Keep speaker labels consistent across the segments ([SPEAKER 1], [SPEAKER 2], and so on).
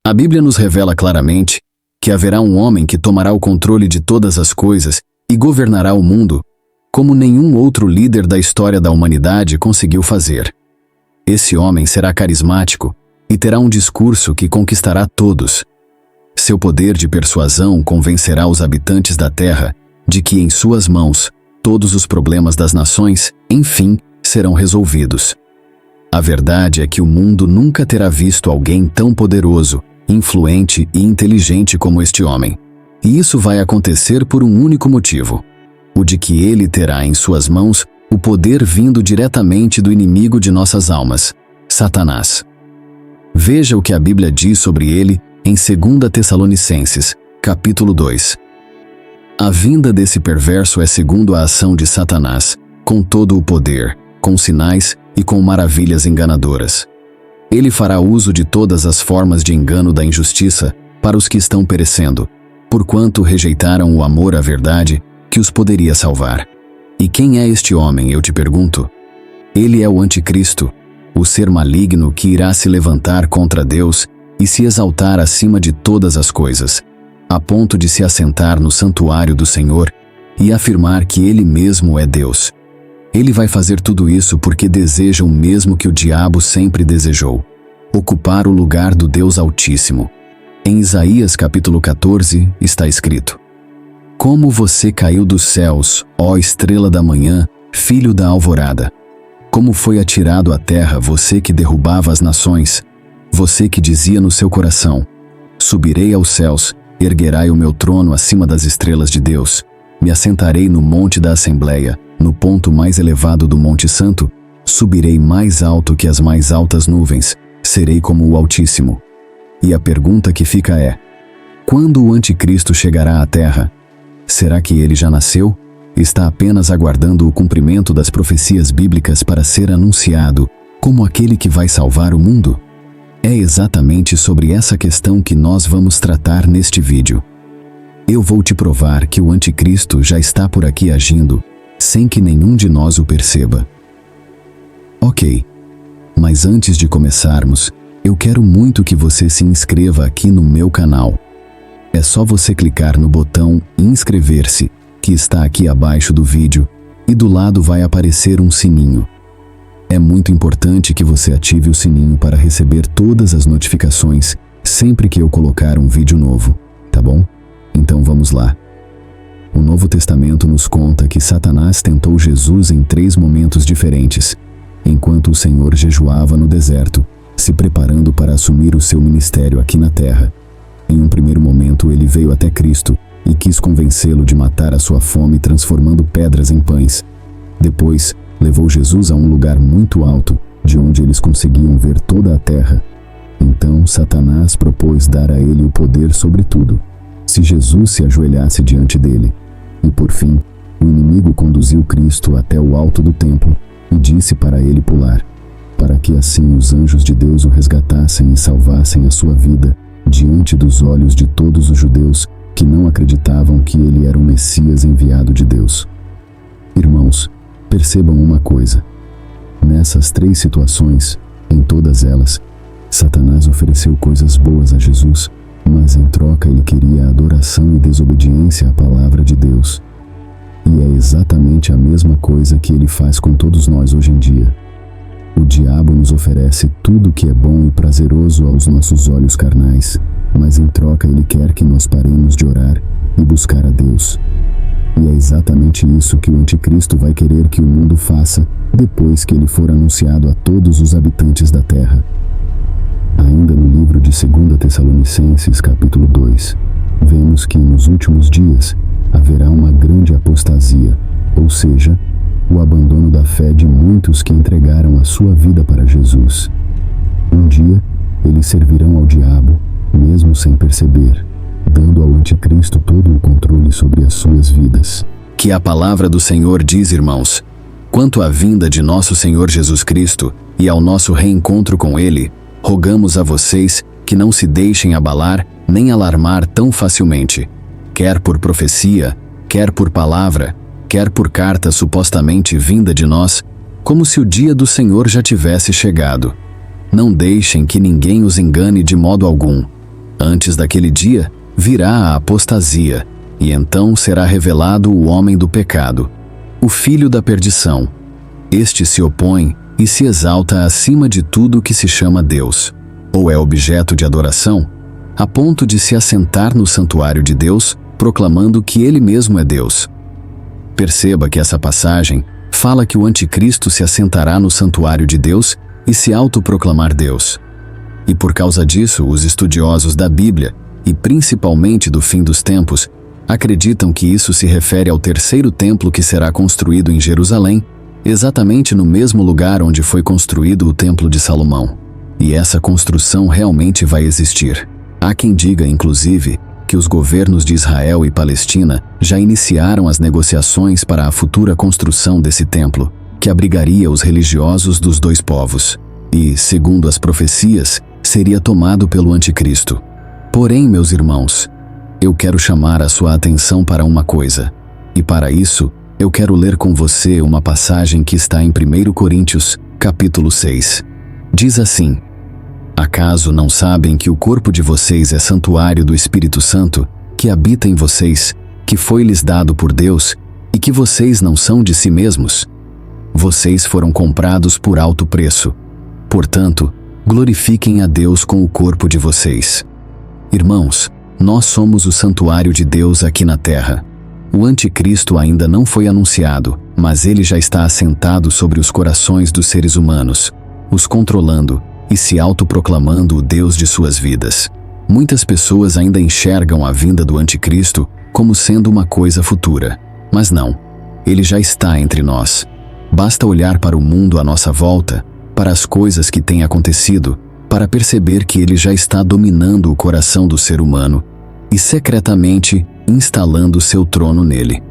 [SPEAKER 1] A Bíblia nos revela claramente que haverá um homem que tomará o controle de todas as coisas e governará o mundo, como nenhum outro líder da história da humanidade conseguiu fazer. Esse homem será carismático e terá um discurso que conquistará todos. Seu poder de persuasão convencerá os habitantes da terra de que em suas mãos todos os problemas das nações, enfim, serão resolvidos. A verdade é que o mundo nunca terá visto alguém tão poderoso, influente e inteligente como este homem. E isso vai acontecer por um único motivo: o de que ele terá em suas mãos o poder vindo diretamente do inimigo de nossas almas, Satanás. Veja o que a Bíblia diz sobre ele em 2 Tessalonicenses, capítulo 2. A vinda desse perverso é segundo a ação de Satanás, com todo o poder, com sinais e com maravilhas enganadoras. Ele fará uso de todas as formas de engano da injustiça para os que estão perecendo, porquanto rejeitaram o amor à verdade que os poderia salvar. E quem é este homem, eu te pergunto? Ele é o Anticristo, o ser maligno que irá se levantar contra Deus e se exaltar acima de todas as coisas, a ponto de se assentar no santuário do Senhor e afirmar que ele mesmo é Deus. Ele vai fazer tudo isso porque deseja o mesmo que o diabo sempre desejou: ocupar o lugar do Deus Altíssimo. Em Isaías capítulo 14 está escrito: Como você caiu dos céus, ó estrela da manhã, filho da alvorada! Como foi atirado à terra você que derrubava as nações, você que dizia no seu coração: Subirei aos céus, erguerai o meu trono acima das estrelas de Deus, me assentarei no monte da Assembleia, no ponto mais elevado do Monte Santo, subirei mais alto que as mais altas nuvens, serei como o Altíssimo. E a pergunta que fica é: quando o Anticristo chegará à terra? Será que ele já nasceu? Está apenas aguardando o cumprimento das profecias bíblicas para ser anunciado como aquele que vai salvar o mundo? É exatamente sobre essa questão que nós vamos tratar neste vídeo. Eu vou te provar que o Anticristo já está por aqui agindo, sem que nenhum de nós o perceba. Ok, mas antes de começarmos, eu quero muito que você se inscreva aqui no meu canal. É só você clicar no botão inscrever-se, que está aqui abaixo do vídeo, e do lado vai aparecer um sininho. É muito importante que você ative o sininho para receber todas as notificações sempre que eu colocar um vídeo novo, tá bom? Então vamos lá. O Novo Testamento nos conta que Satanás tentou Jesus em 3 momentos diferentes, enquanto o Senhor jejuava no deserto, se preparando para assumir o seu ministério aqui na terra. Em um primeiro momento ele veio até Cristo e quis convencê-lo de matar a sua fome transformando pedras em pães. Depois, levou Jesus a um lugar muito alto, de onde eles conseguiam ver toda a terra. Então Satanás propôs dar a ele o poder sobre tudo, se Jesus se ajoelhasse diante dele. E por fim, o inimigo conduziu Cristo até o alto do templo e disse para ele pular, para que assim os anjos de Deus o resgatassem e salvassem a sua vida diante dos olhos de todos os judeus que não acreditavam que ele era o Messias enviado de Deus. Irmãos, percebam uma coisa. Nessas 3 situações, em todas elas, Satanás ofereceu coisas boas a Jesus, mas em troca ele queria adoração e desobediência à palavra de Deus. E é exatamente a mesma coisa que ele faz com todos nós hoje em dia. O diabo nos oferece tudo que é bom e prazeroso aos nossos olhos carnais, mas em troca ele quer que nós paremos de orar e buscar a Deus. E é exatamente isso que o Anticristo vai querer que o mundo faça depois que ele for anunciado a todos os habitantes da terra. Ainda no livro de 2 Tessalonicenses, capítulo 2, vemos que nos últimos dias haverá uma grande apostasia, ou seja, o abandono da fé de muitos que entregaram a sua vida para Jesus. Um dia, eles servirão ao diabo, mesmo sem perceber, dando ao Anticristo todo o controle sobre as suas vidas. Que a palavra do Senhor diz, irmãos: quanto à vinda de nosso Senhor Jesus Cristo e ao nosso reencontro com Ele, rogamos a vocês que não se deixem abalar nem alarmar tão facilmente, quer por profecia, quer por palavra, quer por carta supostamente vinda de nós, como se o dia do Senhor já tivesse chegado. Não deixem que ninguém os engane de modo algum, Antes daquele dia, virá a apostasia, e então será revelado o homem do pecado, o filho da perdição. Este se opõe e se exalta acima de tudo que se chama Deus, ou é objeto de adoração, a ponto de se assentar no santuário de Deus, proclamando que ele mesmo é Deus. Perceba que essa passagem fala que o anticristo se assentará no santuário de Deus e se autoproclamar Deus. E por causa disso, os estudiosos da Bíblia, e principalmente do fim dos tempos, acreditam que isso se refere ao terceiro templo que será construído em Jerusalém, exatamente no mesmo lugar onde foi construído o Templo de Salomão. E essa construção realmente vai existir. Há quem diga, inclusive, que os governos de Israel e Palestina já iniciaram as negociações para a futura construção desse templo, que abrigaria os religiosos dos dois povos, e, segundo as profecias, seria tomado pelo anticristo. Porém, meus irmãos, eu quero chamar a sua atenção para uma coisa, e para isso, eu quero ler com você uma passagem que está em 1 Coríntios, capítulo 6. Diz assim: Acaso não sabem que o corpo de vocês é santuário do Espírito Santo, que habita em vocês, que foi-lhes dado por Deus, e que vocês não são de si mesmos? Vocês foram comprados por alto preço. Portanto, glorifiquem a Deus com o corpo de vocês. Irmãos, nós somos o santuário de Deus aqui na terra. O anticristo ainda não foi anunciado, mas ele já está assentado sobre os corações dos seres humanos, os controlando e se autoproclamando o Deus de suas vidas. Muitas pessoas ainda enxergam a vinda do anticristo como sendo uma coisa futura, mas não. Ele já está entre nós. Basta olhar para o mundo à nossa volta, para as coisas que têm acontecido, para perceber que ele já está dominando o coração do ser humano e secretamente instalando seu trono nele.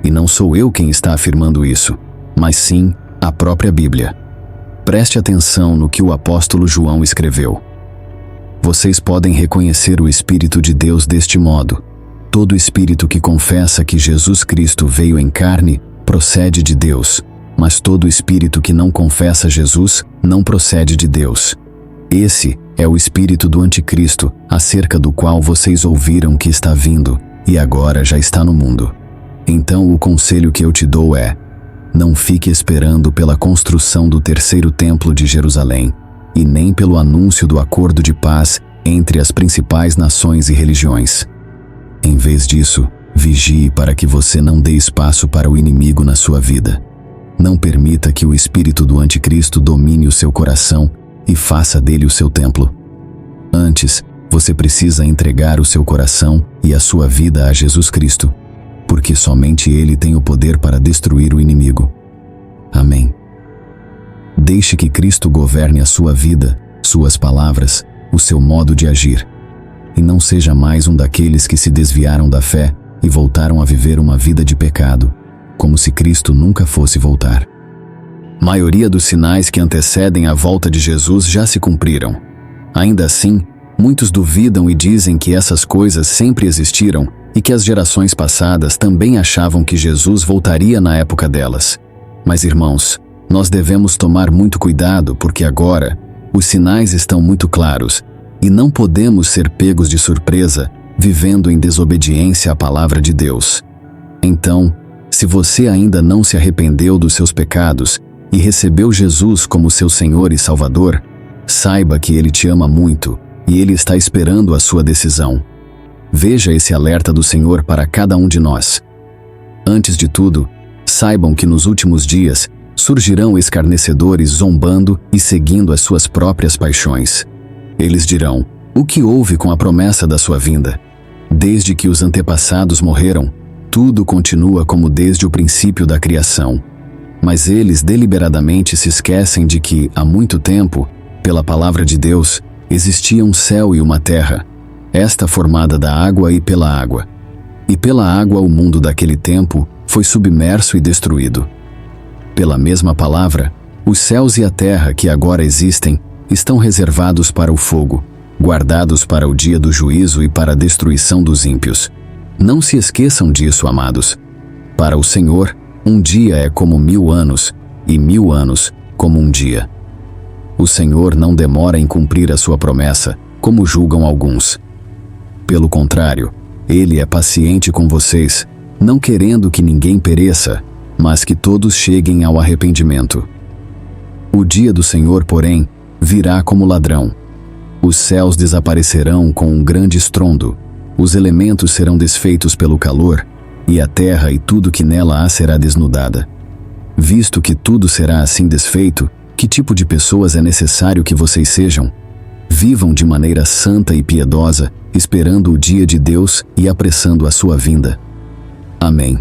[SPEAKER 1] E não sou eu quem está afirmando isso, mas sim a própria Bíblia. Preste atenção no que o apóstolo João escreveu. Vocês podem reconhecer o Espírito de Deus deste modo. Todo espírito que confessa que Jesus Cristo veio em carne procede de Deus, mas todo espírito que não confessa Jesus não procede de Deus. Esse é o espírito do anticristo, acerca do qual vocês ouviram que está vindo, e agora já está no mundo. Então o conselho que eu te dou é: não fique esperando pela construção do terceiro templo de Jerusalém, e nem pelo anúncio do acordo de paz entre as principais nações e religiões. Em vez disso, vigie para que você não dê espaço para o inimigo na sua vida. Não permita que o espírito do anticristo domine o seu coração e faça dele o seu templo. Antes, você precisa entregar o seu coração e a sua vida a Jesus Cristo, porque somente Ele tem o poder para destruir o inimigo. Amém. Deixe que Cristo governe a sua vida, suas palavras, o seu modo de agir. E não seja mais um daqueles que se desviaram da fé e voltaram a viver uma vida de pecado, como se Cristo nunca fosse voltar. Maioria dos sinais que antecedem a volta de Jesus já se cumpriram. Ainda assim, muitos duvidam e dizem que essas coisas sempre existiram e que as gerações passadas também achavam que Jesus voltaria na época delas. Mas, irmãos, nós devemos tomar muito cuidado porque agora os sinais estão muito claros e não podemos ser pegos de surpresa vivendo em desobediência à palavra de Deus. Então, se você ainda não se arrependeu dos seus pecados e recebeu Jesus como seu Senhor e Salvador, saiba que Ele te ama muito e Ele está esperando a sua decisão. Veja esse alerta do Senhor para cada um de nós. Antes de tudo, saibam que nos últimos dias surgirão escarnecedores zombando e seguindo as suas próprias paixões. Eles dirão: o que houve com a promessa da sua vinda? Desde que os antepassados morreram, tudo continua como desde o princípio da criação. Mas eles deliberadamente se esquecem de que, há muito tempo, pela palavra de Deus, existia um céu e uma terra, esta formada da água e pela água. E pela água o mundo daquele tempo foi submerso e destruído. Pela mesma palavra, os céus e a terra que agora existem estão reservados para o fogo, guardados para o dia do juízo e para a destruição dos ímpios. Não se esqueçam disso, amados. Para o Senhor, um dia é como 1000 anos, e 1000 anos como um dia. O Senhor não demora em cumprir a sua promessa, como julgam alguns. Pelo contrário, Ele é paciente com vocês, não querendo que ninguém pereça, mas que todos cheguem ao arrependimento. O dia do Senhor, porém, virá como ladrão. Os céus desaparecerão com um grande estrondo, os elementos serão desfeitos pelo calor, e a terra e tudo que nela há será desnudada. Visto que tudo será assim desfeito, que tipo de pessoas é necessário que vocês sejam? Vivam de maneira santa e piedosa, esperando o dia de Deus e apressando a sua vinda. Amém.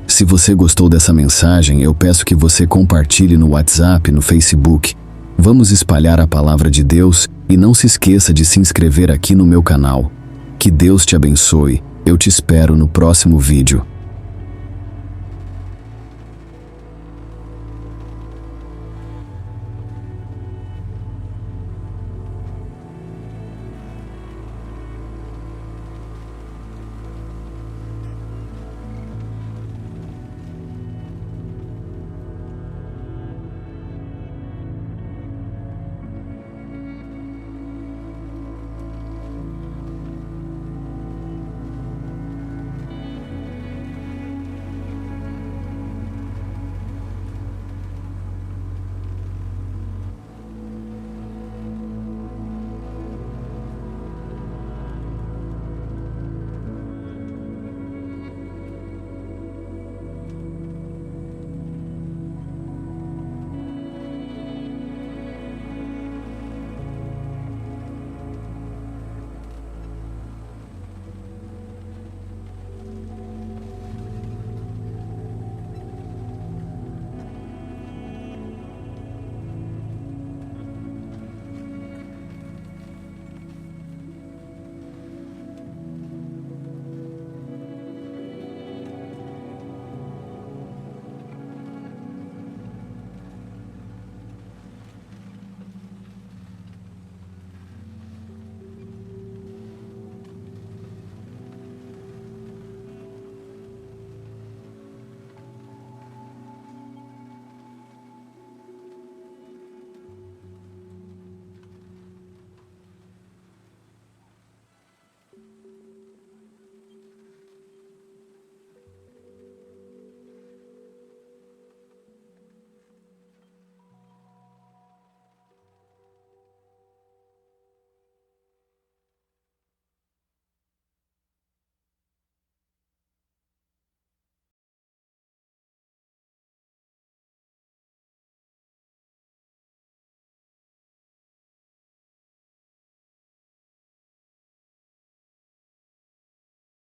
[SPEAKER 1] Se você gostou dessa mensagem, eu peço que você compartilhe no WhatsApp, no Facebook. Vamos espalhar a palavra de Deus e não se esqueça de se inscrever aqui no meu canal. Que Deus te abençoe. Eu te espero no próximo vídeo.